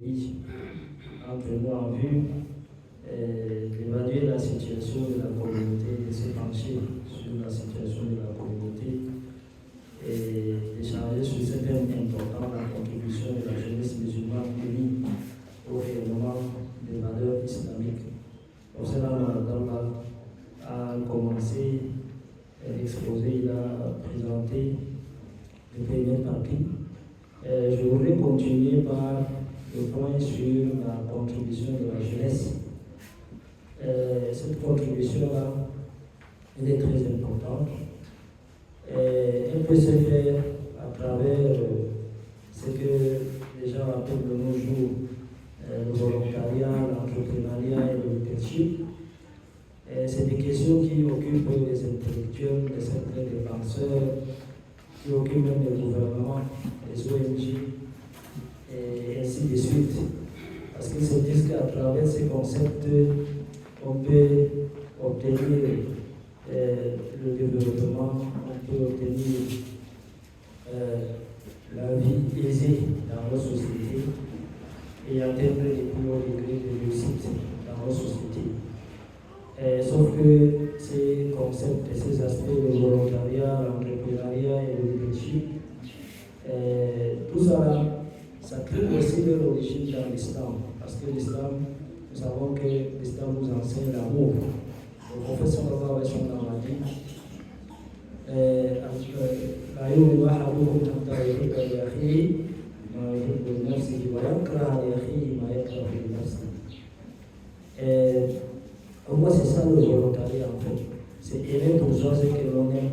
entre nous en vue d'évaluer la situation de la communauté, de se pencher sur la situation de la communauté et d'échanger sur ce thème important, la contribution de la jeunesse musulmane unie au rayonnement des valeurs islamiques. Pour cela, Madame a commencé l'exposé, il a présenté les premières parties. Je voudrais continuer par le point sur la contribution de la jeunesse. Cette contribution-là, elle est très importante. Elle peut se faire à travers ce que les gens appellent de nos jours le volontariat, l'entrepreneuriat et le leadership. C'est des questions qui occupent les intellectuels, les certains des penseurs, qui occupent même les gouvernements, les ONG, et ainsi de suite. Parce qu'ils se disent qu'à travers ces concepts, on peut obtenir le développement, on peut obtenir la vie aisée dans nos sociétés et atteindre les plus hauts degrés de réussite dans nos sociétés. Sauf que ces concepts et ces aspects, le volontariat, l'entrepreneuriat et le leadership, tout ça, ça trouve aussi leur origine dans l'islam. Parce que l'islam, nous savons que l'islam nous enseigne l'amour. Le prophète sallallahu alayhi wa sallam a dit pour moi, c'est ça le volontariat en fait. C'est aimer pour soi ce que l'on aime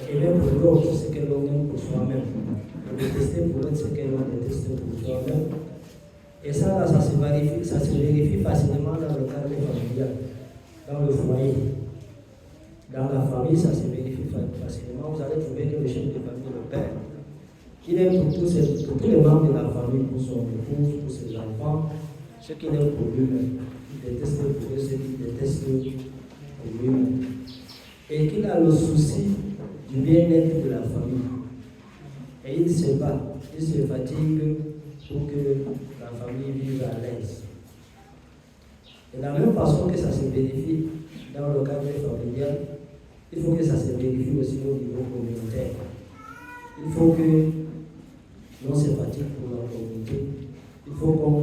aimer pour l'autre ce que l'on aime pour soi-même. Détester pour l'autre ce que l'on déteste pour soi-même. Et ça, ça se vérifie facilement dans le cadre familial, dans le foyer. Dans la famille, ça se vérifie facilement. Vous allez trouver que le chef de famille, le père, il aime pour tous les membres de la famille, pour son épouse, pour ses enfants, ce qu'il aime pour lui-même. Il déteste pour eux ce qu'il déteste pour lui-même. Et qu'il a le souci du bien-être de la famille. Et il se bat, il se fatigue pour que la famille vive à l'aise. De la même façon que ça se vérifie dans le cadre familial, il faut que ça se vérifie aussi au niveau communautaire. Il faut que l'on se fatigue pour la communauté. Il faut qu'on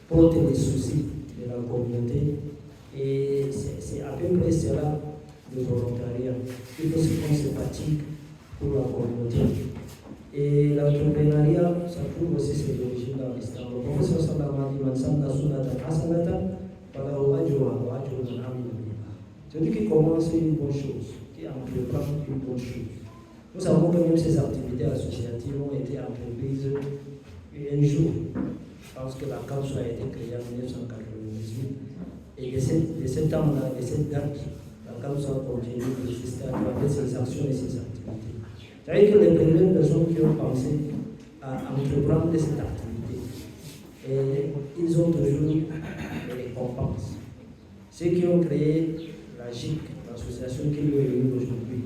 porte les soucis de la communauté. Et c'est à peu près cela le volontariat. Il faut qu'on se fatigue pour la communauté. Et l'entrepreneuriat, ça trouve aussi ses origines dans l'islam. Le professeur sallallahu alayhi wa sallam, celui qui commence une bonne chose, qui entreprend une bonne chose. Nous savons que même ces activités associatives ont été entreprises un jour. Je pense que la CAPS a été créée en 1998. Et de cet temps-là, de cette date, la CAPS a continué d'exister à travers ses actions et ses activités. C'est-à-dire que les premières personnes qui ont pensé à entreprendre cette activité, et ils ont toujours des récompenses. Ceux qui ont créé la GIC, l'association qui nous réunit aujourd'hui,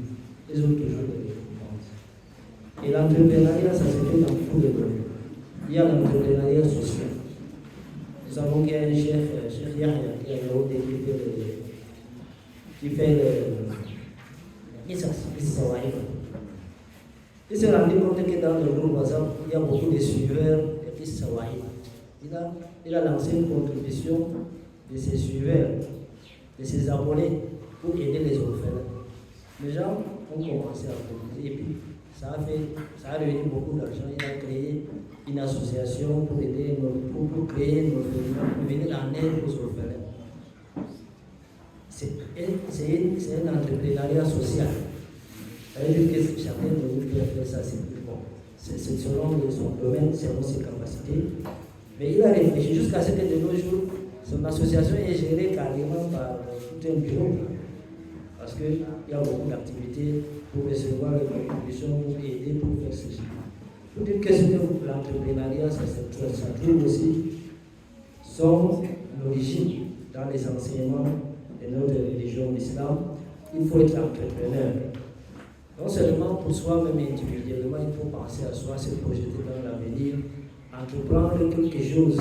ils ont toujours des récompenses. Et l'entrepreneuriat, ça se fait dans tous les domaines. Il y a l'entrepreneuriat social. Nous savons qu'il y a un chef Yahya qui a Yaoundé qui fait le Sawaïba. Il s'est rendu compte que dans le groupe WhatsApp, il y a beaucoup de suiveurs de Sawaïba. Il a lancé une contribution de ses suiveurs, de ses abonnés pour aider les orphelins. Les gens ont commencé à proposer et puis ça a réuni beaucoup d'argent. Il a créé une association pour aider pour créer une orphelinat, pour venir en aide aux orphelins. C'est un entrepreneuriat social. C'est-à-dire que chacun de nous peut faire ça, c'est plus bon. C'est selon son domaine, selon ses capacités. Mais il a réfléchi jusqu'à ce que de nos jours, son association est gérée carrément par tout un bureau. Parce qu'il y a beaucoup d'activités pour recevoir les contributions, pour aider, pour faire ceci. Pour dire que l'entrepreneuriat, ça trouve aussi son origine dans les enseignements de notre religion, l'islam. Il faut être entrepreneur. Non seulement pour soi-même individuellement, il faut penser à soi, se projeter dans l'avenir entreprendre quelque chose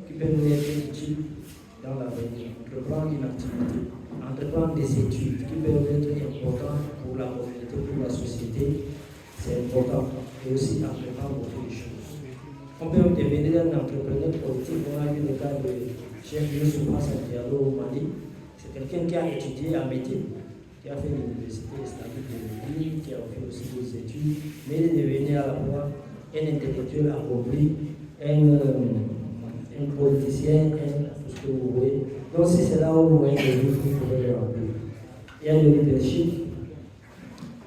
qui peut nous être utile dans l'avenir, entreprendre une activité, entreprendre des études qui peuvent être importantes pour la communauté, pour la société, c'est important. Et aussi entreprendre beaucoup de choses. On peut devenir un entrepreneur politique. On a vu le cas de Cheikh Youssou Diallo au Mali. C'est quelqu'un qui a étudié un métier, qui a fait l'université islamique de Lille, qui a fait aussi des études, mais il est devenu à la fois un intellectuel accompli, un politicien, tout ce que vous voyez. Donc si c'est là où vous voyez que vous pouvez le remplir. Il y a le leadership.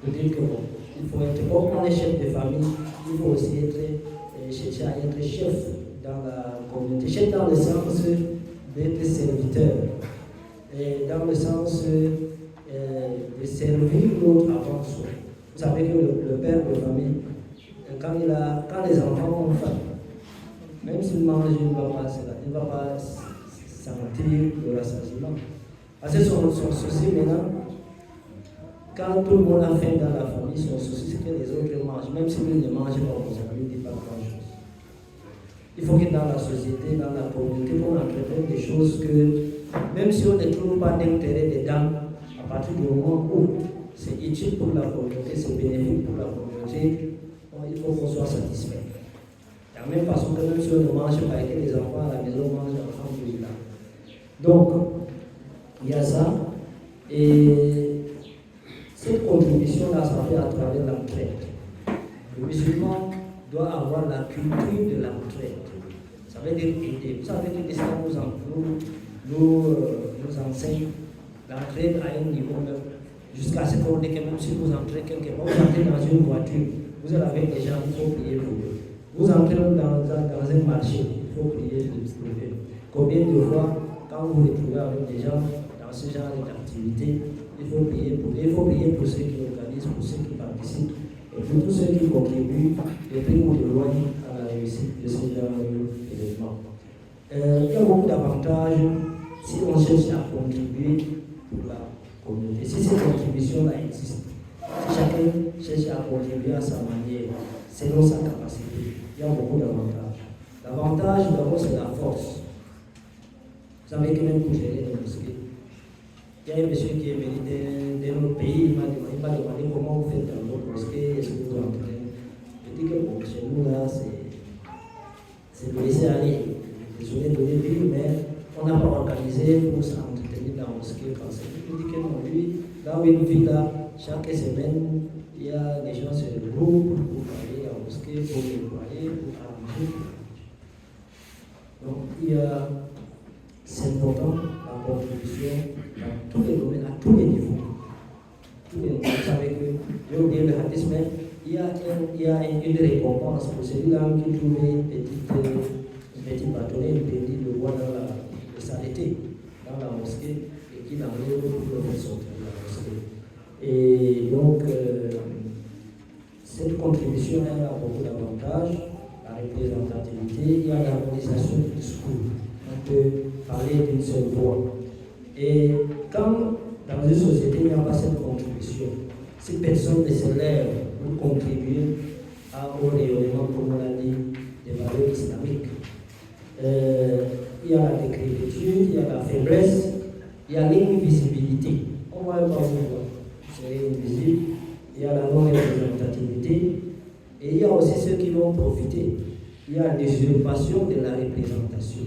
Vous dites que bon, il faut être, comme on est chef de famille, il faut aussi chercher à être chef dans la communauté. Chef dans le sens d'être serviteur. Et dans le sens de servir l'autre avant soi. Vous savez que le père de famille, quand les enfants ont faim, même s'ils mangent, il ne va pas sentir le rassasiement. Parce que son souci maintenant, quand tout le monde a faim dans la famille, son souci c'est que les autres mangent. Même si lui ne mange pas, ça ne lui dit pas grand-chose. Il faut que dans la société, dans la communauté, on entreprenne des choses que, même si on ne trouve pas d'intérêt dedans, à partir du moment où c'est utile pour la communauté, c'est bénéfique pour la communauté, il faut qu'on soit satisfait. De la même façon que même si on ne mange pas et que les enfants à la maison mangent ensemble, là. Donc, il y a ça. Et cette contribution-là, ça fait à travers l'entraide. Le musulman doit avoir la culture de l'entraide. Ça veut dire aider. Vous savez que l'islam nous enseigne l'entraide à un niveau même, jusqu'à ce qu'on dit que même si vous entrez quelque part, vous entrez dans une voiture, vous êtes avec des gens, il faut prier pour eux. Vous entrez dans un marché, il faut prier pour eux. Combien de fois, quand vous vous retrouvez avec des gens dans ce genre d'activité, il faut prier pour eux. Il faut prier pour ceux qui organisent, pour ceux qui participent, et pour tous ceux qui contribuent de près ou de loin à la réussite de ce genre d'événements. Il y a beaucoup d'avantages si on cherche à contribuer pour la communauté. Si cette contribution-là existe, si chacun cherche à contribuer à sa manière, selon sa capacité, il y a beaucoup d'avantages. L'avantage, d'abord, c'est la force. Vous savez que même pour gérer les mosquées, il y a un monsieur qui est venu de notre pays, il m'a demandé comment vous faites dans votre mosquée, est-ce que vous entrez. Je dis que bon, chez nous là, c'est de laisser aller. Désolé de le dire, mais on n'a pas organisé pour s'entretenir dans la mosquée française. Il dit que non, lui, là où il vit là, chaque semaine, il y a des gens sur le groupe pour aller à la mosquée, pour nettoyer, pour arranger. Donc, c'est important la contribution dans tous les domaines, à tous les niveaux. Vous savez que, je vais vous dire le hadith, mais il y a une récompense pour celui-là qui trouve un petit bâtonnet, il dit le roi dans la saleté, dans la mosquée, et qui l'enlève pour le faire sortir de la mosquée. Et donc, cette contribution elle a beaucoup d'avantages, la représentativité, il y a l'harmonisation du discours. On peut parler d'une seule voix. Et quand dans une société il n'y a pas cette contribution, si personne ne se lève pour contribuer au rayonnement, comme on l'a dit, des valeurs islamiques, il y a la décrépitude, il y a la faiblesse, il y a l'invisibilité. On ne va pas vous voir, c'est invisible. Il y a la non-représentativité et il y a aussi ceux qui vont profiter. Il y a l'usurpation de la représentation.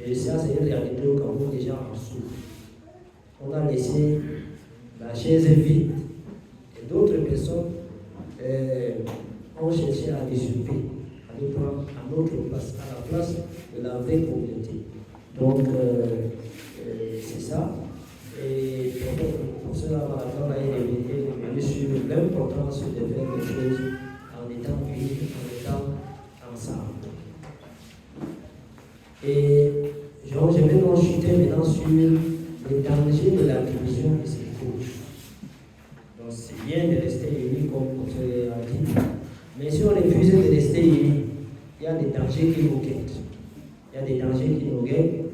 Et ça, c'est une réalité au Cameroun, déjà en souffrent. On a laissé la chaise vide et d'autres personnes ont cherché à l'usurper, à le prendre à notre place, à la place de la vraie communauté. Donc, c'est ça. Et pour cela, Marathon est revenu sur l'importance de faire les choses en étant unis, en étant ensemble. Et je vais donc chuter maintenant sur les dangers de la division de ces couches. Donc c'est bien de rester unis comme on a dit, mais si on refuse de rester unis, il y a des dangers qui nous guettent. Il y a des dangers qui nous guettent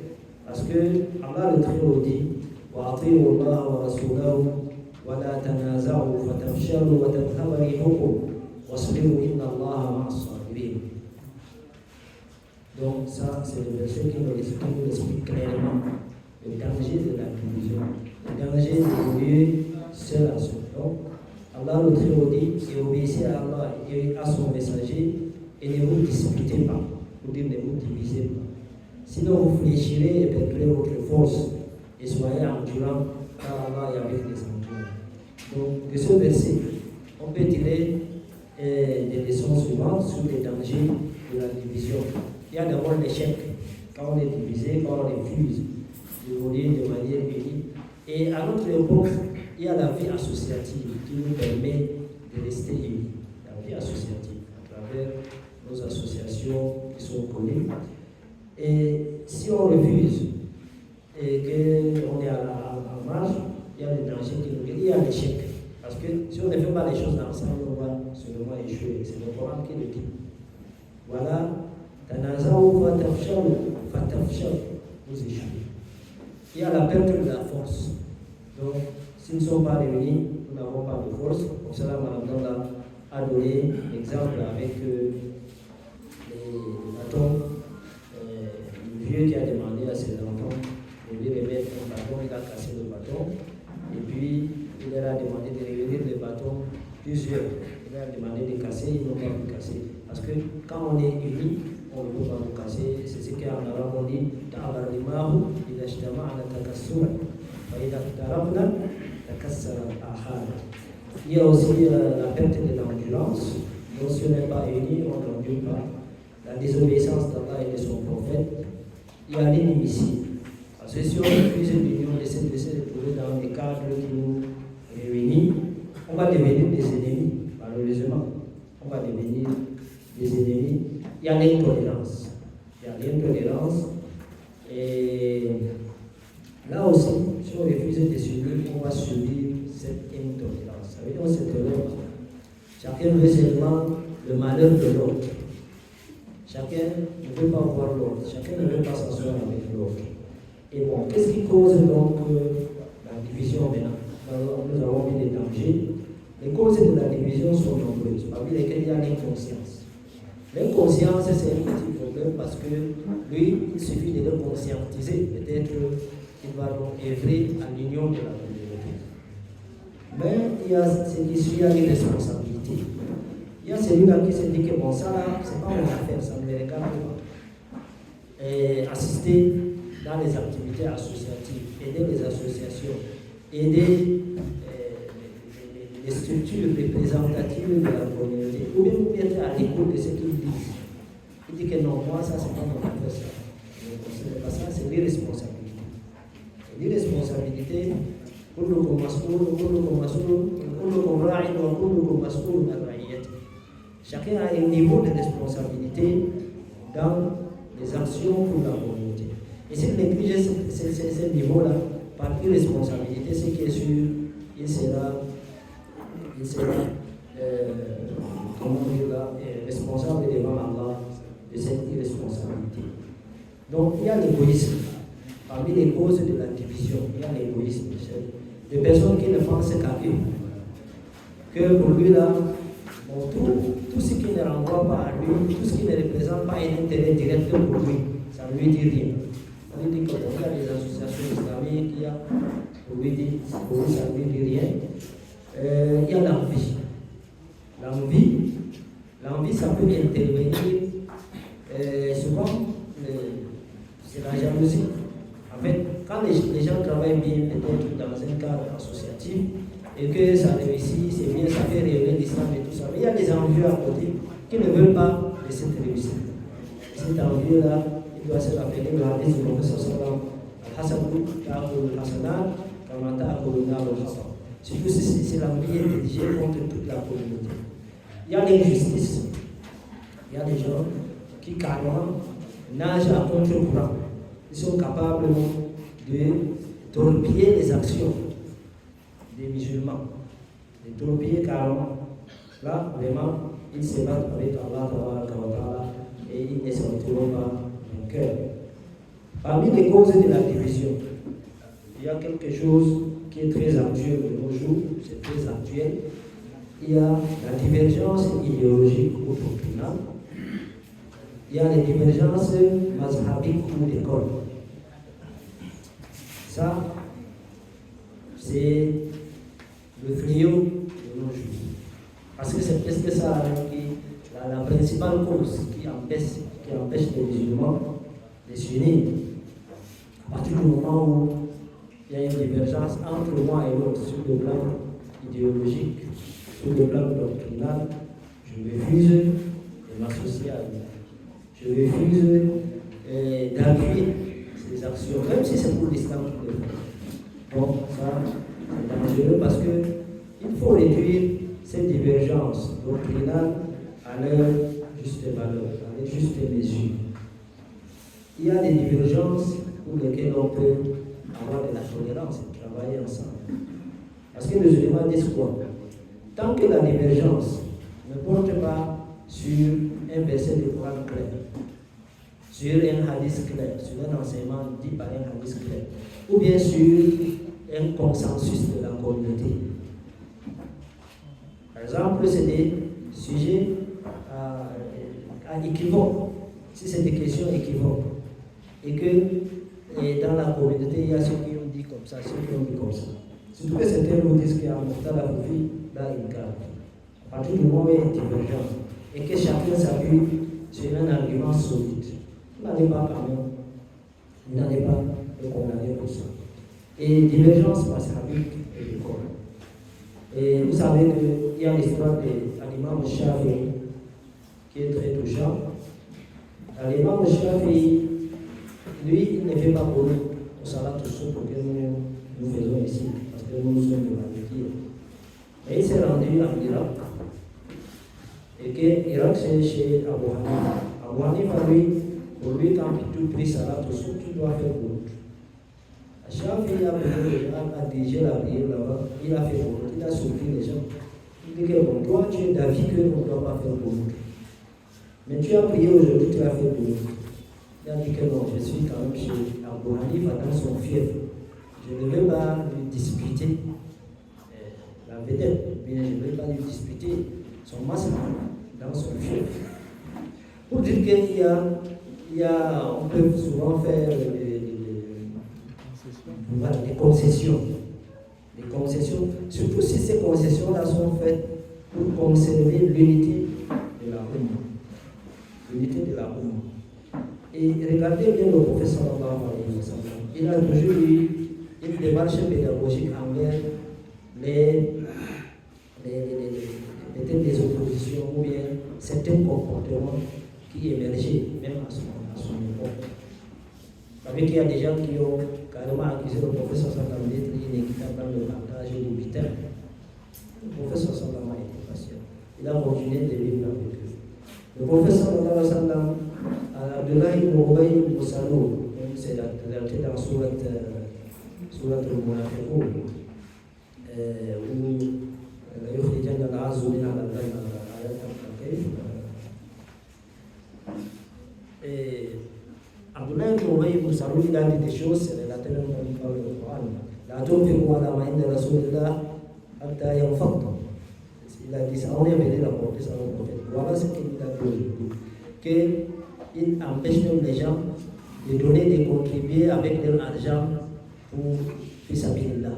parce que Allah le Très-Haut dit وأطيعوا الله ورسوله ولا تنازعوا فتفشلوا وتذهب ريحكم واصبروا إن الله مع الصابرين. Donc ça, c'est le verset qui nous explique clairement le danger de la division, le danger d'évoluer seul à seul. Donc, Allah le Très-Haut dit, et obéissez à Allah et à son messager, et ne vous disputez pas, pour dire ne vous divisez pas. Sinon vous fléchirez et perdrez votre force, et soyez endurants, car Allah est avec les endurants. Donc, de ce verset, on peut tirer des leçons suivantes sur les dangers de la division. Il y a d'abord l'échec, quand on est divisé, quand on refuse d'évoluer de manière unie. Et à notre époque, il y a la vie associative qui nous permet de rester unis. La vie associative, à travers nos associations qui sont connues. Et si on refuse et qu'on est en marge, il y a des dangers qui nous guettent, il y a l'échec. Parce que si on ne fait pas les choses ensemble, on va seulement échouer. C'est le Coran qui le dit. Voilà. Tanaza'u fatafshal, vous échouez. Il y a la perte de la force. Donc, s'ils ne sont pas réunis, nous n'avons pas de force. Pour cela, Mme a donné l'exemple avec les bâtons. Le vieux qui a demandé à ses enfants de lui remettre un bâton, il a cassé le bâton. Et puis, il leur a demandé de revenir le bâton plusieurs. Il leur a demandé de casser, ils n'ont pas pu casser. Parce que quand on est unis, on ne peut pas nous casser. C'est ce qu'en arabe on dit il y a aussi la perte de l'endurance. Donc si on n'est pas unis, on n'endure pas. La désobéissance d'Allah et de son prophète. Il y a l'inimitié. Parce que si on refuse l'union de se retrouver dans des cadres qui nous réunissent, on va devenir des ennemis, malheureusement. On va devenir des ennemis. Il y a l'intolérance. Et là aussi, si on refuse de s'unir, on va subir cette intolérance. Ça veut dire qu'on se tolère. Chacun veut seulement le malheur de l'autre. Chacun ne veut pas voir l'autre. Chacun ne veut pas s'asseoir avec l'autre. Et bon, qu'est-ce qui cause donc la division maintenant? Alors, nous avons vu les dangers. Les causes de la division sont nombreuses, parmi lesquelles il y a l'inconscience. L'inconscience, c'est un petit problème parce que lui, il suffit de le conscientiser. Peut-être qu'il va donc œuvrer à l'union de la communauté. Mais il y a ce qui suit, il y a les responsabilités. Il y a celui-là qui se dit que bon, ça là, c'est pas mon affaire, ça ne me regarde pas. Et assister dans les activités associatives, aider les associations, aider les structures représentatives de la communauté, ou bien être à l'écoute de ce qu'ils disent. Il dit que non, moi, ça, c'est pas mon affaire, ça. Je ne considère pas ça, c'est l'irresponsabilité. L'irresponsabilité, chacun a un niveau de responsabilité dans les actions pour la communauté. Et s'il néglige ce niveau-là, par irresponsabilité, ce qui est sûr, il sera responsable devant Allah de cette irresponsabilité. Donc il y a l'égoïsme. Parmi les causes de la division, il y a l'égoïsme. Des personnes qui ne pensent qu'à eux. Que pour lui là, bon, tout ce qui ne renvoie pas à lui, tout ce qui ne représente pas un intérêt direct pour lui, ça ne lui dit rien. On lui dit qu'il y a des associations islamiques, pour lui ça ne lui dit rien. Il y a l'envie. L'envie, ça peut intervenir. Souvent, c'est la jalousie. En fait, quand les gens travaillent bien, peut-être dans un cadre associatif, et que ça réussit, c'est bien, ça fait rayonner l'islam et tout ça. Mais il y a des envieux à côté qui ne veulent pas de cette réussite. Cet envieux-là, il doit se rappeler le hadith du Prophète sallallahu alayhi wa sallam. Surtout si c'est l'envie est dirigée contre toute la communauté. Il y a l'injustice. Il y a des gens qui carrément nagent à contre-courant. Ils sont capables de torpiller les actions des musulmans, de torpiller carrément. Là, vraiment, ils se battent avec Allah et ils ne se retrouvent pas vainqueurs. Parmi les causes de la division, il y a quelque chose qui est très actuel de nos jours, c'est très actuel. Il y a la divergence idéologique ou doctrinale. il y a les divergences mazhabiques ou d'école. Ça, c'est le fléau de nos jours. Parce que c'est presque ça la principale cause qui empêche les musulmans de s'unir. À partir du moment où il y a une divergence entre moi et l'autre sur le plan idéologique, sur le plan doctrinal, je refuse de m'associer à lui. Je refuse d'appuyer ces actions, même si c'est pour l'islam tout le monde. Donc ça, c'est dangereux parce qu'il faut réduire ces divergences doctrinales à leur juste valeur, à leur juste mesure. Il y a des divergences pour lesquelles on peut avoir de la tolérance et travailler ensemble. Parce que les musulmans disent quoi? Tant que la divergence ne porte pas sur un verset de Coran clair, sur un hadith clair, sur un enseignement dit par un hadith clair, ou bien sur un consensus de la communauté. Par exemple, c'est des sujets à équivoques, si c'est des questions équivoques, et que dans la communauté, il y a ceux qui ont dit comme ça, ceux qui ont dit comme ça. Surtout que certains nous disent qu'il y a un mortal à vie dans une carte. À partir du moment où il y a une divergence, et que chacun s'appuie sur un argument solide, vous n'allez pas quand même, vous n'allez pas le condamner pour ça. Et divergence mazhabique et d'école. Et vous savez qu'il y a l'histoire de l'imam Shafi'i qui est très touchant. L'imam Shafi'i, lui, il ne fait pas pour nous au salat tout ce que nous faisons ici, parce que nous sommes de la Turquie. Mais il s'est rendu en Irak. Et que l'Irak, c'est chez Abu Hanifa. Abu Hanifa, lui, pour lui, quand tu pries salat tout ce, tu dois faire pour l'autre. Shafi'i a dirigé la prière là-bas, il a fait pour l'autre, il a surpris les gens. Il dit que bon, toi, tu es d'avis qu'on ne doit pas faire pour l'autre. Mais tu as prié aujourd'hui, tu as fait pour l'autre. Il a dit que non, je suis quand même chez Abu Hanifa dans son fief. Je ne vais pas lui disputer la vedette, mais je ne vais pas lui disputer son masque dans son fief. Pour dire on peut souvent faire des concessions. Des concessions, surtout si ces concessions-là sont faites pour conserver l'unité de la Oumma. L'unité de la Oumma. Et regardez bien le professeur sallallahu alayhi wa sallam. Il a toujours eu une démarche pédagogique envers peut-être des oppositions ou bien certains comportements qui émergeaient même à son époque. Vous savez qu'il y a des gens qui ont carrément accusé le professeur sallallahu d'être inéquitable dans le partage du butin. Le professeur sallallahu a été patient. Il a continué de vivre avec eux. Le professeur sallallahu Abdullah ibn Ubay ibn Salul, c'est relaté dans Surat al-Munafiqun, où يخرجن العز من Abdullah ibn Ubay ibn Salul, il a dit des choses, c'est relaté dans le Coran. La tunfiqu ala ma inda Rasulillah hatta yanfadda. Il a dit ça, on est venu rapporter ça au prophète. Voilà ce qu'il a dit. Qu'il empêche même les gens de donner, de contribuer avec leur argent pour fisabilillah.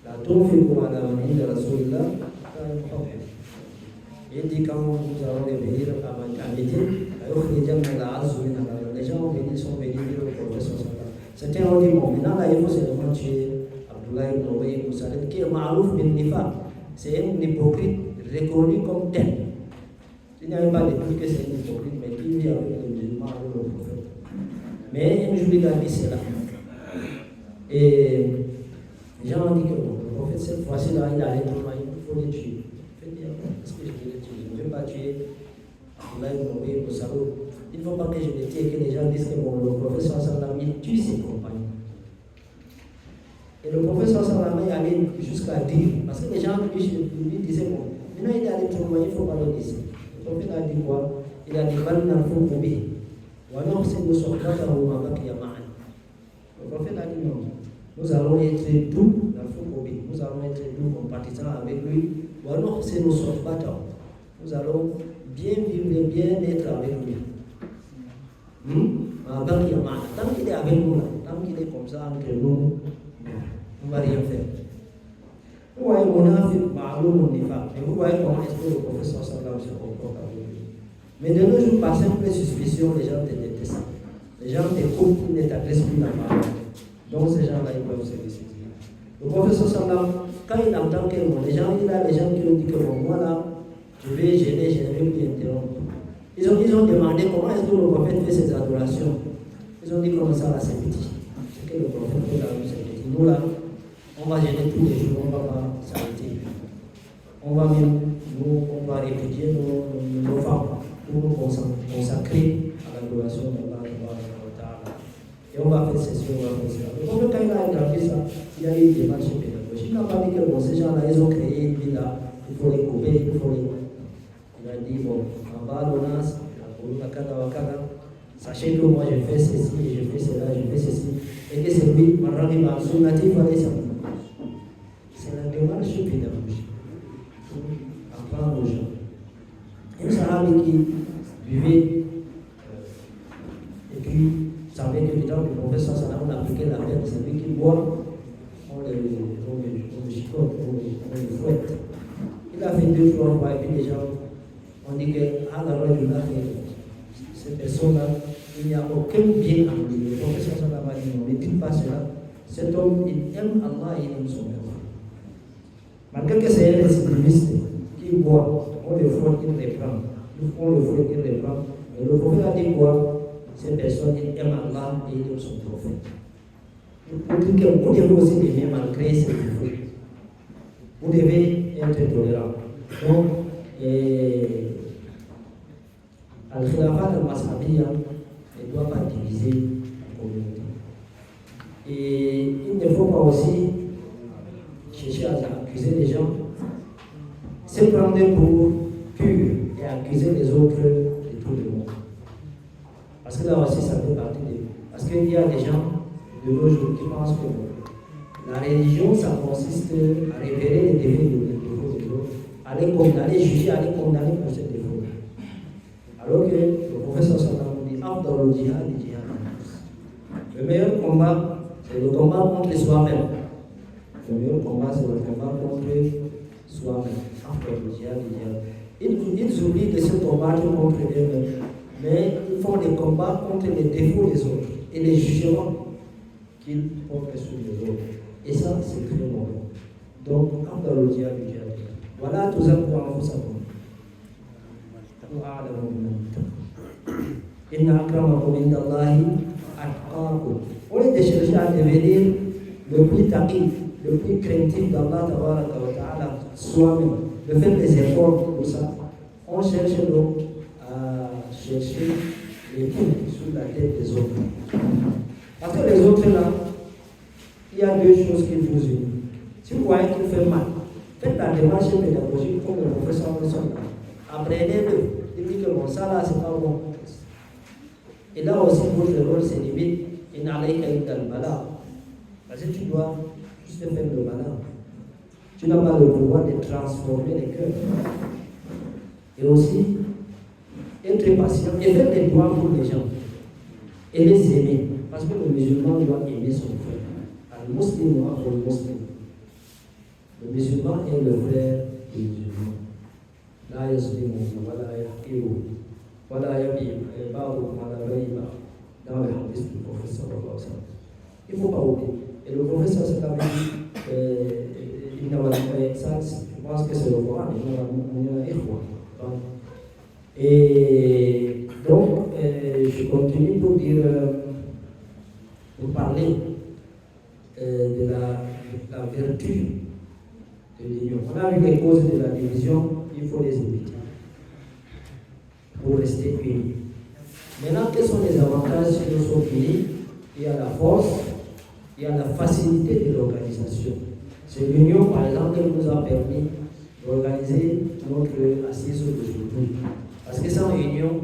La tunfiqu ala ma inda Rasulillah hatta yanfadda. Il dit quand nous allons revenir à Médine, les gens sont venus dire au professeur sallallahu. Certains ont dit bon, maintenant là il faut seulement tuer Abdullah ibn Ubay ibn Salul qui est ma'rouf bin nifaq. C'est un hypocrite reconnu comme tel. Il n'y a pas de doute que c'est un hypocrite, mais qui vit avec les musulmans, avec le prophète. Mais un jour il a dit cela. Et les gens ont dit que bon, le prophète cette fois-ci là, il a allé trop loin, il faut les tuer. Est-ce que je vais les tuer? Je ne vais pas tuer Abdullah ibn Ubay ibn Salul. Il ne faut pas que je le tue et que les gens disent que bon, le professeur sallallahu il tue ses compagnons. Et le professeur sallallahu est allé jusqu'à dire, parce que les gens lui disaient bon, maintenant il est allé trop loin, il ne faut pas le laisser. Le prophète a dit quoi? Il a dit Balna Foukobi. Ou alors c'est nous sortons au Mabak Yaman. Le prophète a dit non, nous allons être doux dans Foukobi, nous allons être doux compatissants avec lui. Ou alors c'est nous sortons. Nous allons bien vivre et bien être avec lui. Tant qu'il est avec nous là, tant qu'il est comme ça entre nous, on ne va rien faire. Vous voyez, mon avis, et vous voyez comment est-ce que le professeur Sallam se comporte avec lui. Mais de nos jours, par simple suspicion, les gens te détestent. Les gens t'écoutent, ils ne t'adressent plus la parole. Donc ces gens-là, ils peuvent se décider. Le professeur Sallam, quand il entend les gens qui ont dit que bon, moi là, je vais gêner, je ne vais plus interrompre. Ils ont demandé comment est-ce que le prophète fait ses adorations. Ils ont dit comment ça là, c'est petit. C'est que le prophète fait là, c'est petit. Nous là, on va gêner tous les jours, on ne va pas s'arrêter. On va répudier nos femmes pour nous consacrer à l'adoration d'Allah. Et on va faire ceci, on va faire cela. Le prophète, quand il a établi ça, il y a eu des marches pédagogiques. Il n'a pas dit que bon, ces gens-là, ils ont créé une ville là, il faut les couper, il faut les. Il a dit bon, en bas, l'ONAS, sachez que moi je fais ceci, je fais cela, je fais ceci. Et que c'est lui, c'est la démarche pédagogique pour apprendre aux gens. Un sahabi qui vivait et puis savait que du temps du professeur Sallam, on appliquait la peine, c'est lui qui boit, on le chicote, on le fouette. Il a fait 2-3 fois et puis les gens ont dit que ces personnes-là, il n'y a aucun bien en lui. Le professeur Sallam a dit non, ne dites pas cela. Cet homme, il aime Allah et il aime son père. Malgré que c'est un récidiviste qui boit, on le fouette, il reprend. On le fouette, il reprend. Et le prophète a dit quoi? Ces personnes aiment Allah et ils aiment son prophète. Pour dire que vous devez aussi aimer malgré ses défauts. Vous devez être tolérant. Donc, Al-Khilafat al-Mas'abiyya ne doit pas diviser la communauté. Et il ne faut pas aussi chercher à accuser les gens, se prendre pour pur et accuser les autres de tout le monde. Parce que là aussi, ça fait partie de. Parce qu'il y a des gens de nos jours qui pensent que la religion, ça consiste à révéler les défauts de l'autre, à les condamner, juger, à les condamner pour ces défauts. Alors que le professeur Sallam dit Afdalul jihad, le meilleur combat, c'est le combat contre soi-même. Le meilleur combat, c'est le combat contre soi-même. Afdalul jihad. Ils oublient de se combattre contre eux-mêmes. Mais ils font des combats contre les défauts des autres et les jugements qu'ils portent sur les autres. Et ça, c'est très mauvais. Donc, voilà tout ça pour en vous savoir. Au lieu de chercher à devenir le plus taqi, le plus craintif d'Allah soi-même, de faire des efforts pour ça, on cherche donc chercher les coups sur la tête des autres. Parce que les autres là, il y a deux choses qui vous unissent. Si vous voyez qu'il fait mal, faites la démarche pédagogique comme le professeur Wilson. Apprenez-le. Dites que bon, ça là, c'est pas bon. Et là aussi, votre rôle, c'est limite. Parce que tu dois juste faire le malin. Tu n'as pas le pouvoir de transformer les cœurs. Et aussi, être patient et faire des doigts pour les gens et les aimer, parce que le musulman doit aimer son frère. Al-Muslim wa al-Muslim. Le musulman est le frère du musulman. La yaslimu wa la yahqiru wa la yabi ba'dukum ala bayba. Dans le hadith du professeur sallallahu alayhi wa sallam. Il ne faut pas oublier. Et le professeur sallallahu alayhi wa sallam, je pense que c'est le Coran, et donc, je continue pour dire, pour parler de la vertu de l'union. On a vu les causes de la division, il faut les éviter pour rester unis. Maintenant, quels sont les avantages si nous sommes unis? Il y a la force, il y a la facilité de l'organisation. C'est l'union, par exemple, qui nous a permis d'organiser notre assise d'aujourd'hui. Parce que sans union,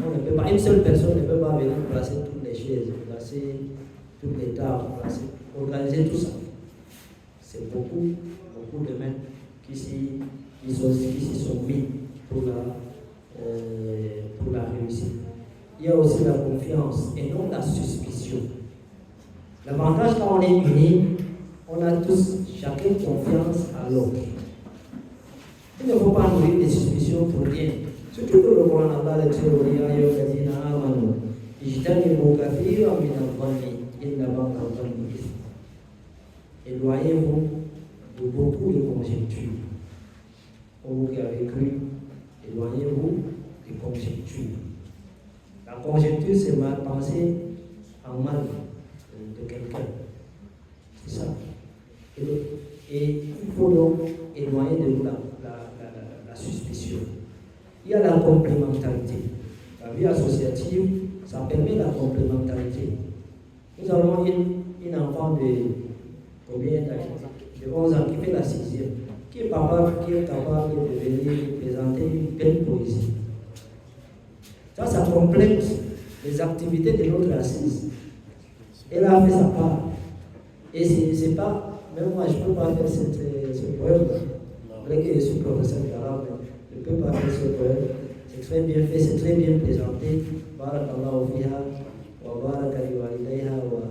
on ne peut pas, une seule personne ne peut pas venir placer toutes les chaises, placer toutes les tables, organiser tout ça. C'est beaucoup de mains qui s'y sont mis pour la réussite. il y a aussi la confiance et non la suspicion. L'avantage quand on est unis, on a tous chacun confiance à l'autre. Il ne faut pas nourrir des suspicions pour rien. Surtout que le Coran Allah le dit éloignez-vous de beaucoup de conjectures. Vous qui avez cru, éloignez-vous des conjectures. La conjecture, c'est mal penser en mal de quelqu'un. C'est ça. Et il faut donc éloigner de nous la suspicion. Il y a la complémentarité. La vie associative, ça permet la complémentarité. Nous avons une enfant de combien d'années? De 11 ans qui fait la 6e, qui est capable de venir présenter une belle poésie. Ça complète les activités de notre assise. Elle a fait sa part. Et c'est pas, même moi je ne peux pas faire ce poème. Malgré que je suis professeur d'arabe, je ne peux pas faire ce poème. C'est très bien fait, c'est très bien présenté. Barakallahu fiha, wa baraka li walidayha, wa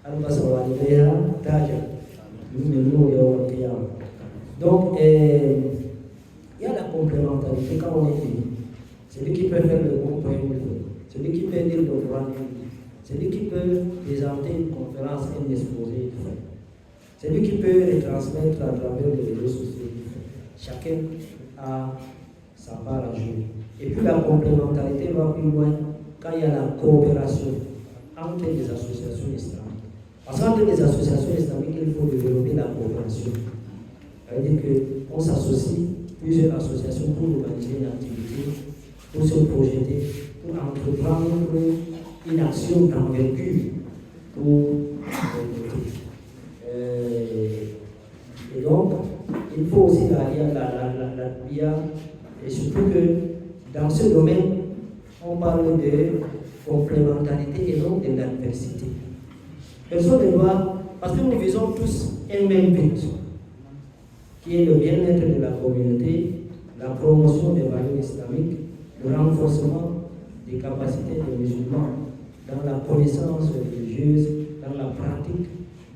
albasa walidayha taja. Donc, il y a la complémentarité quand on est unis. Celui qui peut faire le bon poème, celui qui peut dire le Coran, celui qui peut présenter une conférence, un exposé, celui qui peut les transmettre à travers les réseaux sociaux. Chacun a sa part à jouer. Et puis la complémentarité va plus loin quand il y a la coopération entre les associations islamiques. Parce qu'entre les associations islamiques, il faut développer la coopération. Ça veut dire qu'on s'associe, plusieurs associations, pour organiser une activité, pour se projeter, pour entreprendre une action d'envergure pour et donc, il faut aussi la BIA, et surtout que dans ce domaine, on parle de complémentarité et non de l'adversité. Personne ne doit, parce que nous visons tous un même but, qui est le bien-être de la communauté, la promotion des valeurs islamiques, le renforcement des capacités des musulmans dans la connaissance religieuse, dans la pratique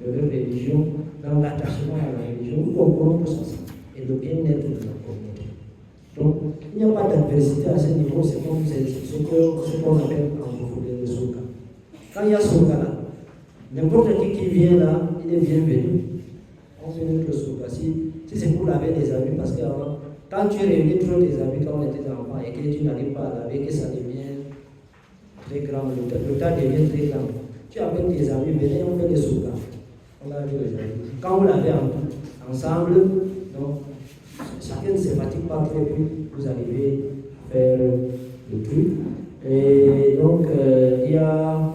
de leur religion, dans l'attachement à la religion. Nous comprenons tous ensemble et le bien-être de la communauté. Donc, il n'y a pas d'adversité à ce niveau, c'est comme ce qu'on appelle en profondeur le soka. Quand il y a soka là, n'importe qui vient là, il est bienvenu. On fait notre soka. Si c'est pour laver les amis, parce que quand tu réunis trop tes amis quand on était enfant et que tu n'arrives pas à laver, que ça devient très grand, le tas devient très grand. Tu appelles tes amis, venez, on fait des soka. On lave les amis. Quand vous lavez ensemble, donc, chacun ne se fatigue pas trop, puis vous arrivez à faire le truc. Et donc, il y a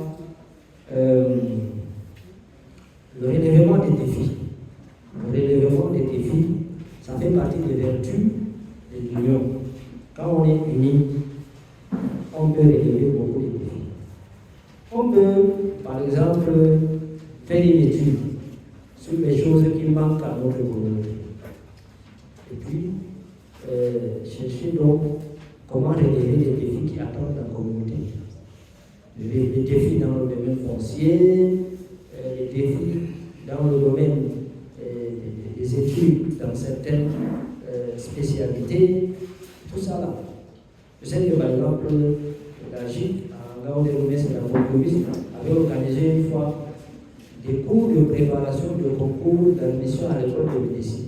le relèvement des défis. Le relèvement des défis, ça fait partie des vertus de l'union. Quand on est unis, on peut relever beaucoup de défis. On peut, par exemple, faire une étude sur les choses qui manquent à notre communauté. Et puis, chercher donc comment relever les défis qui attendent la communauté. Les défis dans le domaine foncier, les défis dans le domaine des études, dans certaines spécialités, tout ça là. Je sais que par exemple, la GIC, à Ngaoudé-Roumé, c'est la Concomis, avait organisé une fois des cours de préparation de concours d'admission à l'école de médecine.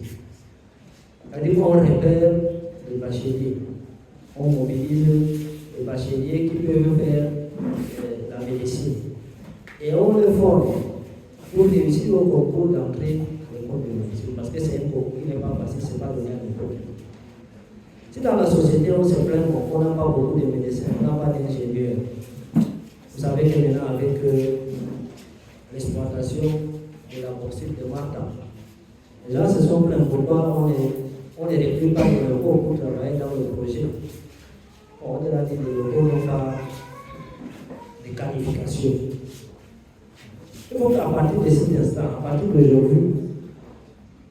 C'est-à-dire qu'on repère les bacheliers, on mobilise les bacheliers qui peuvent faire la médecine. Et on les forme pour réussir au concours d'entrée à l'école de médecine. Parce que c'est un concours qui n'est pas facile, ce n'est pas donné à l'école. Si dans la société on se plaint qu'on n'a pas beaucoup de médecins, on n'a pas d'ingénieurs, vous savez que maintenant avec l'exploitation de la bauxite de Martin, les gens se sont plaints pourquoi on ne recrute pas de locaux pour travailler dans le projet. On a dit que les locaux n'ont pas de qualification. Il faut qu'à partir de cet instant, à partir d'aujourd'hui,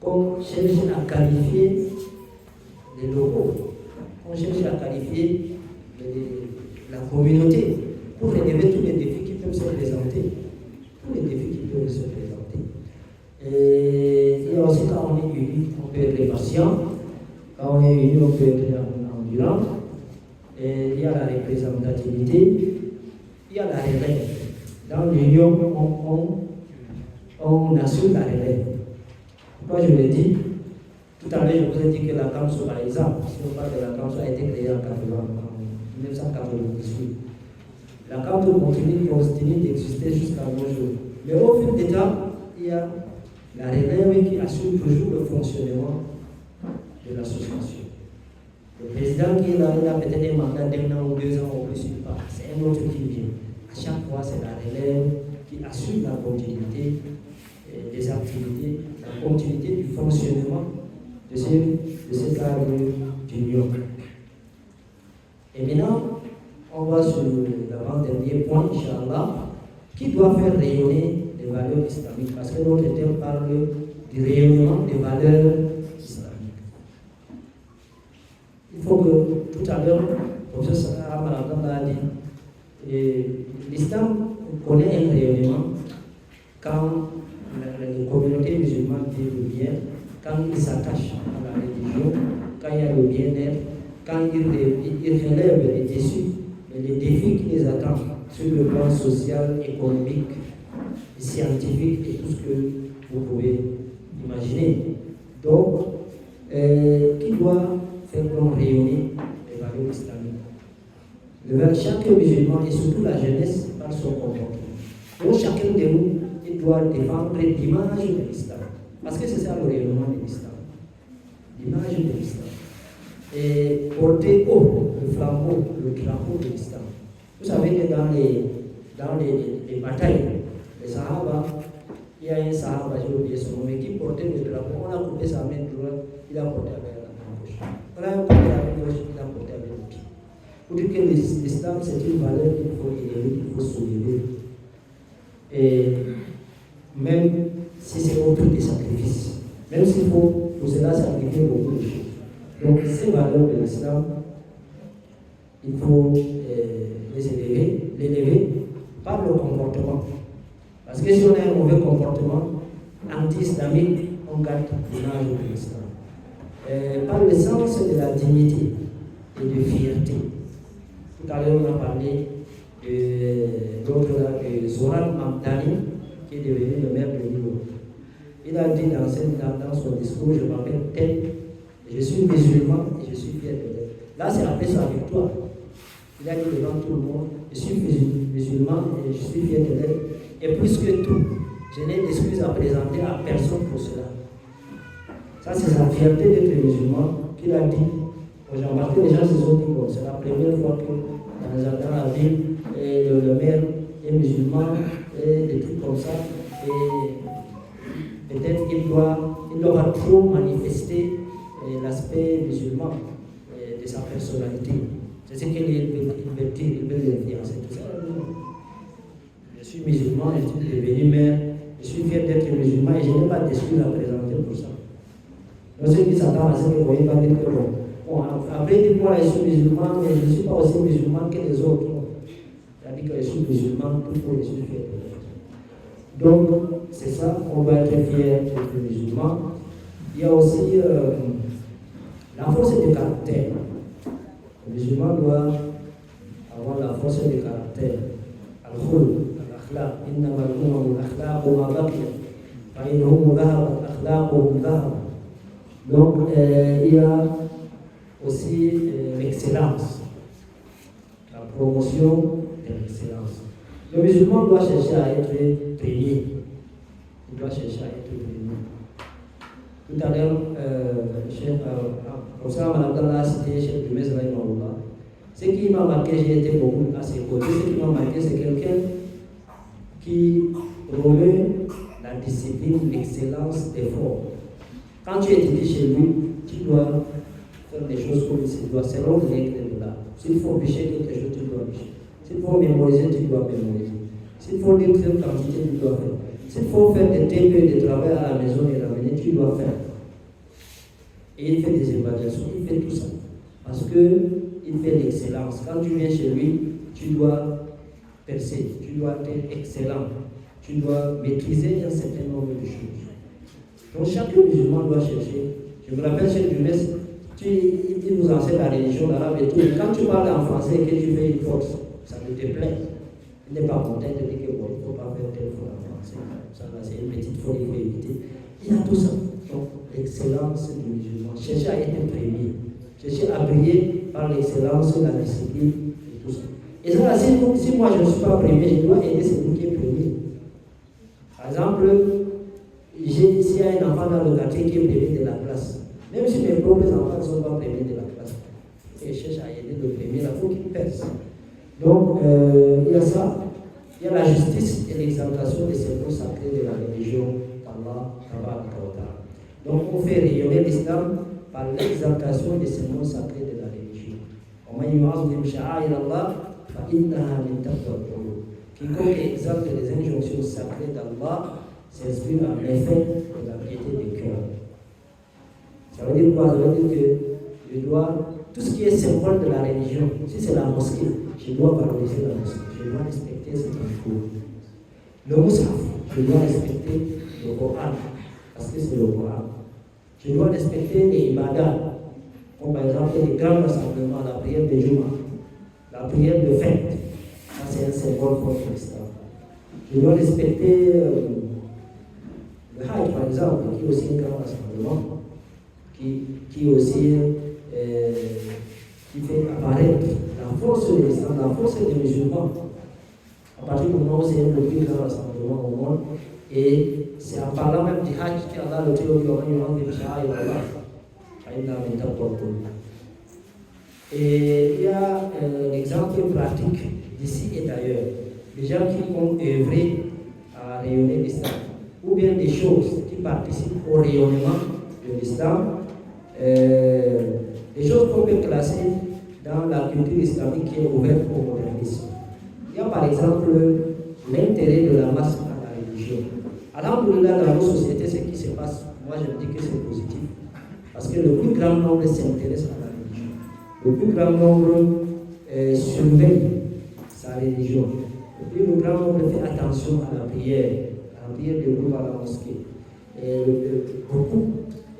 qu'on cherche à qualifier les locaux, on cherche à qualifier la communauté pour relever tous les défis qui peuvent se présenter. Tous les défis qui peuvent se présenter. Et il y a aussi quand on est uni, on peut être patient. Quand on est uni, on peut être endurant. Et il y a la représentativité, il y a la relève. Dans l'union, on assure la relève. Pourquoi je le dis? Tout à l'heure, je vous ai dit que la CAMSO, par exemple, si on parle de la CAMSO, a été créée en 1998. La CAMSO continue d'exister jusqu'à nos jours. Mais au fil des temps, il y a la relève qui assure toujours le fonctionnement de l'association. Le président qui est là, il a peut-être un mandat d'un an ou 2 ans ou plus, c'est un autre qui vient. À chaque fois, c'est la relève qui assure la continuité des activités, la continuité du fonctionnement de ce cadre d'union. Et maintenant, on va sur l'avant-dernier point, Inch'Allah, qui doit faire rayonner les valeurs islamiques, parce que notre thème parle du rayonnement des valeurs islamiques. Il faut que, tout à l'heure, le professeur Sakara Maradona a dit, l'islam connaît un rayonnement quand les communautés musulmanes vivent bien, quand ils s'attachent à la religion, quand il y a le bien-être, quand ils relèvent les défis qui les attendent sur le plan social, économique, scientifique et tout ce que vous pouvez imaginer. Donc, qui doit faire comme rayonner les valeurs islamiques. Chaque musulman et surtout la jeunesse par son comportement. Donc chacun de nous, il doit défendre l'image de l'islam. Parce que c'est ça le rayonnement de l'islam. L'image de l'islam. Et porter haut le flambeau, le drapeau de l'islam. Vous savez que dans les batailles, les Sahaba, il y a un Sahaba, j'ai oublié son nom, mais qui portait le drapeau. On a coupé sa main droite, il a porté avec la main gauche. On a coupé la main gauche, il a porté avec le pied. Pour dire que l'islam, c'est une valeur qu'il faut élever, qu'il faut soulever. Et même si c'est au prix des sacrifices, même s'il faut pour cela sacrifier beaucoup de choses. Donc ces valeurs de l'islam, il faut l'élever par le comportement. Parce que si on a un mauvais comportement anti-islamique, on gâte l'image de l'islam. Par le sens de la dignité et de fierté. Tout à l'heure, on a parlé de Zoran Mamdani, qui est devenu le maire de Niveau. Il a dit dans son discours, je m'appelle tel, je suis musulman et je suis fier de l'être. Là, c'est après sa victoire. Il a dit devant tout le monde, je suis musulman et je suis fier de l'être. Et plus que tout, je n'ai d'excuses à présenter à personne pour cela. Ça, c'est sa fierté d'être musulman qu'il a dit aux gens. Parce que les gens se sont dit, bon, c'est la première fois que dans la ville, le maire est musulman, et des trucs comme ça. Et peut-être qu'il aura trop manifesté l'aspect musulman de sa personnalité. C'est ce qu'il veut dire, il veut l'influencer. Tout ça. Je suis musulman, je suis devenu maire, je suis fier d'être musulman et je n'ai pas d'excuses à présenter pour ça. Donc ceux qui s'attendent à ce que vous voyez, pas dire que bon, après dites-moi je suis musulman, mais je ne suis pas aussi musulman que les autres. C'est-à-dire que je suis musulman, tout pour je suis fier de l'être. Donc c'est ça, on va être fier d'être musulman. Il y a aussi la force de caractère. Le musulman doit avoir la force de caractère. Al-Khul, al-Akhlaq, innama al-Umam al-Akhlaq ma baqiya, fa innahum dhahab al-Akhlaq dhahab. Donc il y a aussi l'excellence, la promotion de l'excellence. Le musulman doit chercher à être premier. Il doit chercher à être premier. Tout à l'heure, Professeur Maladala a cité Cheikh Dumez Raïmaoula. Ce qui m'a marqué, j'ai été beaucoup à ses côtés, ce qui m'a marqué, c'est quelqu'un qui promeut la discipline, l'excellence, l'effort. Quand tu étudies chez lui, tu dois faire des choses comme il doit, selon les règles de l'art. S'il faut bûcher quelque chose, tu dois bûcher. S'il faut mémoriser, tu dois mémoriser. S'il faut dire telle quantité, tu dois faire. S'il faut faire des TP de travail à la maison et ramener, tu dois faire. Et il fait des évaluations, il fait tout ça. Parce qu'il fait l'excellence. Quand tu viens chez lui, tu dois percer, tu dois être excellent, tu dois maîtriser un certain nombre de choses. Donc chaque musulman doit chercher. Je me rappelle chez le messe, il nous enseigne la religion, l'arabe et tout. Quand tu parles en français et que tu fais une faute, ça ne te plaît. Il n'est pas content de dire que bon, il ne faut pas faire telle faute en français. Ça, c'est une petite faute, il faut éviter. Il y a tout ça. Donc, l'excellence du musulman. Chercher à être premier. Chercher à briller par l'excellence, la discipline et tout ça. Et ça, si moi je ne suis pas premier, je dois aider celui qui est premier. Par exemple, s'il y a un enfant dans le quartier qui est premier de la classe, même si mes propres enfants ne sont pas premiers de la classe, et je cherche à aider le premier, il faut qu'il perce. Donc, il y a ça, il y a la justice et l'exaltation des symboles sacrés de la religion d'Allah. Donc, on fait rayonner l'islam par l'exaltation des symboles sacrés de la religion. Quiconque exalte les injonctions sacrées d'Allah s'inspire en effet de la piété des cœurs. Ça veut dire quoi? Ça veut dire que je dois, tout ce qui est symbole de la religion, si c'est la mosquée, je dois valoriser la mosquée, je dois respecter ce qu'il faut. Le moussaf, je dois respecter le Coran, parce que c'est le Coran. Je dois respecter les ibadats, comme par exemple les grands rassemblements, la prière de Juma, la prière de fête. Ça, c'est un symbole fort de l'islam. Je dois respecter le Hajj, par exemple, qui est aussi un grand rassemblement, qui aussi qui fait apparaître la force de l'islam, la force des musulmans. À partir du moment où c'est le plus grand rassemblement au monde, et c'est en parlant même du Hajj qu'Allah le Théo et il y a l'exemple pratique d'ici et d'ailleurs. Les gens qui ont œuvré à rayonner l'islam, ou bien des choses qui participent au rayonnement de l'islam, des choses qu'on peut classer dans la culture islamique qui est ouverte au modernisme. Il y a par exemple l'intérêt de la masse à la religion. Alhamdulillah, dans nos sociétés, ce qui se passe, moi je me dis que c'est positif. Parce que le plus grand nombre s'intéresse à la religion. Le plus grand nombre surveille sa religion. Le plus grand nombre fait attention à la prière de groupe à la mosquée. Et beaucoup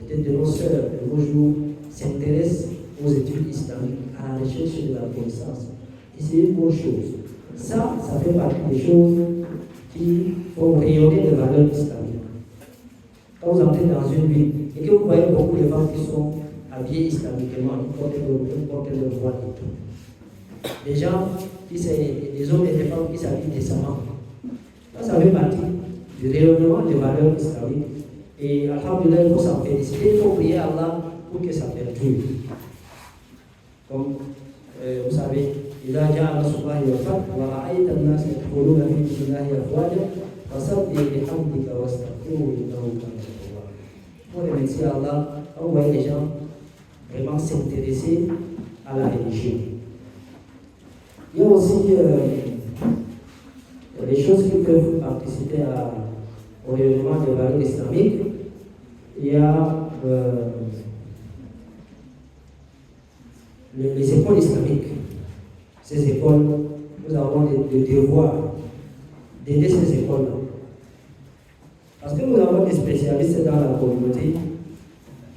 de nos sœurs de nos jours s'intéressent aux études islamiques, à la recherche de la connaissance. Et c'est une bonne chose. Ça fait partie des choses qui font rayonner les valeurs islamiques. Quand vous entrez dans une ville et que vous voyez beaucoup de femmes qui sont habillées islamiquement, ils portent leur voile et tout. Des gens, des hommes et des femmes qui s'habillent décemment. Ça fait partie du rayonnement des valeurs islamiques. Et alhamdulillah, il faut s'en féliciter, il faut prier Allah pour que ça perdure. Comme vous savez, إذا جاء نصر الله والفتح ورأيت الناس يدخلون في دين الله أفواجا فسبح بحمدك واستغفره إنه كان توابا. Pour remercier Allah, on voit les gens vraiment s'intéresser à la religion. Il y a aussi les choses qui peuvent participer au rayonnement des valeurs islamiques. Il y a les écoles islamiques. Ces écoles, nous avons le devoir d'aider ces écoles-là. Parce que nous avons des spécialistes dans la communauté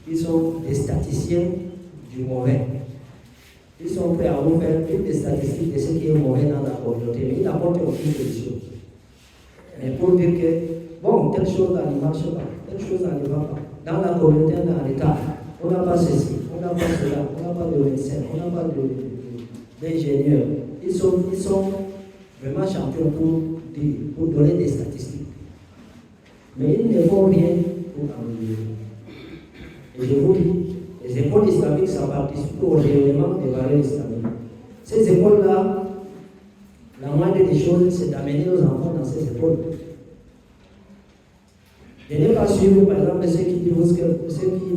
qui sont des statisticiens du mauvais. Ils sont prêts à vous faire toutes les statistiques de ce qui est mauvais dans la communauté, mais ils n'apportent aucune solution. Mais pour dire que, bon, telle chose ne marche pas, telle chose ne va pas. Dans la communauté, on est en retard. On n'a pas ceci, on n'a pas cela, on n'a pas de médecin, on n'a pas d'ingénieurs. Ils sont vraiment champions pour donner des statistiques. Mais ils ne font rien pour améliorer. Et je vous dis, les écoles islamiques, ça participe au rayonnement des valeurs islamiques. Ces écoles-là, la moindre des choses, c'est d'amener nos enfants dans ces écoles. Je n'ai pas suivre, par exemple, ceux qui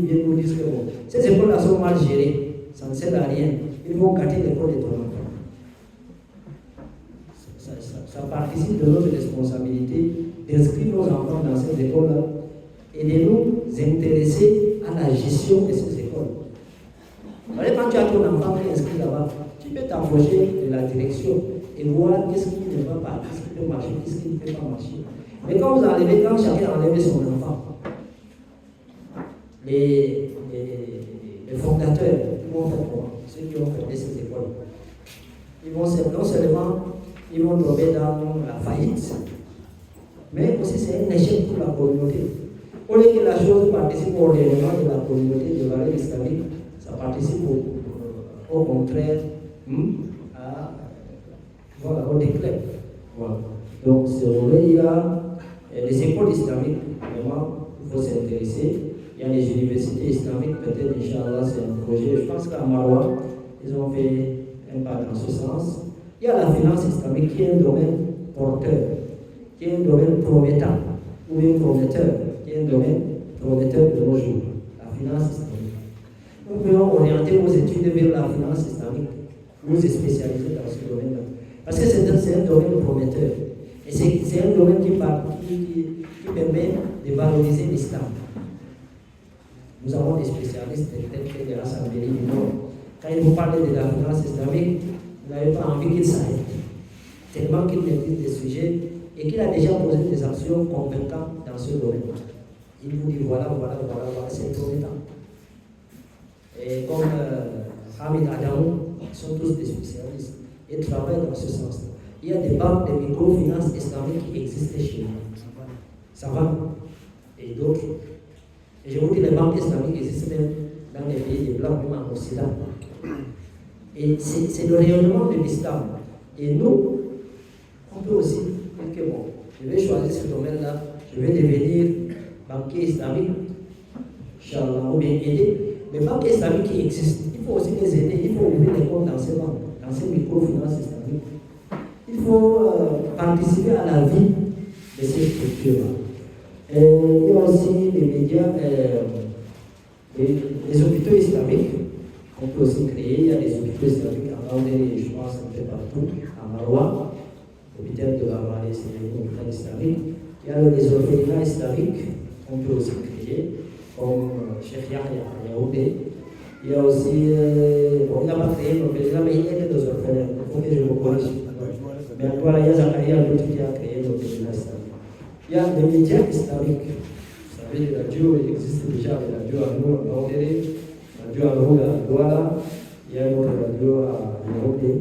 viennent nous dire que bon, ces écoles-là sont mal gérées, ça ne sert à rien. Ils vont gâter l'école de ton enfant. Ça participe de notre responsabilité d'inscrire nos enfants dans ces écoles-là et de nous intéresser à la gestion de ces écoles. Quand tu as ton enfant qui est inscrit là-bas, tu peux t'approcher de la direction et et voir qu'est-ce qui ne va pas, qu'est-ce qui peut marcher, qu'est-ce qui ne peut pas marcher. Mais quand vous enlevez, quand chacun enlève son enfant, les fondateurs, ils vont faire comment? Ceux qui ont fondé cette école, ils vont non seulement ils vont tomber dans la faillite, mais aussi c'est un échec pour la communauté. Au lieu que la chose participe au rayonnement de la communauté de valeurs islamiques, ça participe au contraire au déclin. Voilà. Donc, c'est vrai, il y a les écoles islamiques, vraiment, il faut s'intéresser. Il y a les universités islamiques, peut-être, Inch'Allah, c'est un projet. Je pense qu'à Maroua, ils ont fait un pas dans ce sens. Il y a la finance islamique qui est un domaine porteur, qui est un domaine prometteur, ou bien prometteur, qui est un domaine prometteur de nos jours. La finance islamique. Nous pouvons orienter vos études vers la finance islamique, vous spécialiser dans ce domaine-là. Parce que c'est un domaine prometteur. Et c'est un domaine qui permet de valoriser l'islam. Nous avons des spécialistes tels que de l'Assemblée du Nord. Quand ils vous parlent de la finance islamique, vous n'avez pas envie qu'il s'arrête. Tellement qu'il maîtrise des sujets et qu'il a déjà posé des actions convaincantes dans ce domaine. Il vous dit voilà, c'est promettant. Et comme Hamid Adamou, ils sont tous des spécialistes et travaillent dans ce sens. Il y a des banques de microfinance islamiques qui existent chez nous. Ça va. Et d'autres. Et je vous dis, les banques islamiques existent même dans les pays des Blancs, même en Occident. Et c'est le rayonnement de l'islam. Et nous, on peut aussi dire que bon, je vais choisir ce domaine-là, je vais devenir banquier islamique, Inch'Allah, ou bien aider. Les banques islamiques qui existent, il faut aussi les aider, il faut ouvrir les comptes dans ces banques, dans ces microfinances islamiques. Il faut participer à la vie de ces structures. Il y a aussi les médias, les hôpitaux islamiques qu'on peut aussi créer. Il y a des hôpitaux islamiques à Gaoundé, je pense un peu partout, à Maroua, l'hôpital de Gaoundé, c'est un hôpital islamique. Il y a les orphelinats islamiques qu'on peut aussi créer, comme Cheikh Yahya à Yaoundé. Il y a aussi, on n'a pas créé l'orphelinat, mais il y a des orphelins. Il faut que je vous corrige. Mais en voilà, il y a Zakaria l'autre qui a créé l'orphelinat islamique. Il y a les médias islamiques. Vous savez, la radio, il existe déjà la radio à nous, à Gaoundé, la radio à nous, à Douala, il y a une autre radio à Yaoundé.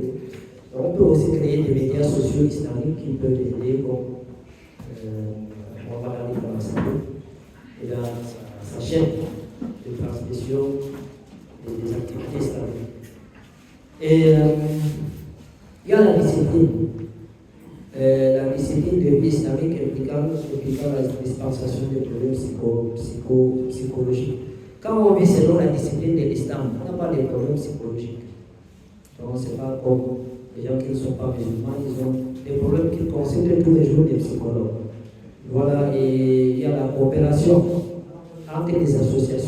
On peut aussi créer des médias sociaux islamiques qui peuvent aider, comme Mohamed Ali Bamassabou, et dans sa chaîne de transmission des activités islamiques. Et il y a la discipline de vie islamique impliquant la dispensation des problèmes psychologiques. Quand on vit selon la discipline de l'islam, on n'a pas de problèmes psychologiques. Donc, ce n'est pas comme les gens qui ne sont pas musulmans, ils ont des problèmes qu'ils considèrent tous les jours des psychologues. Voilà, et il y a la coopération entre les associations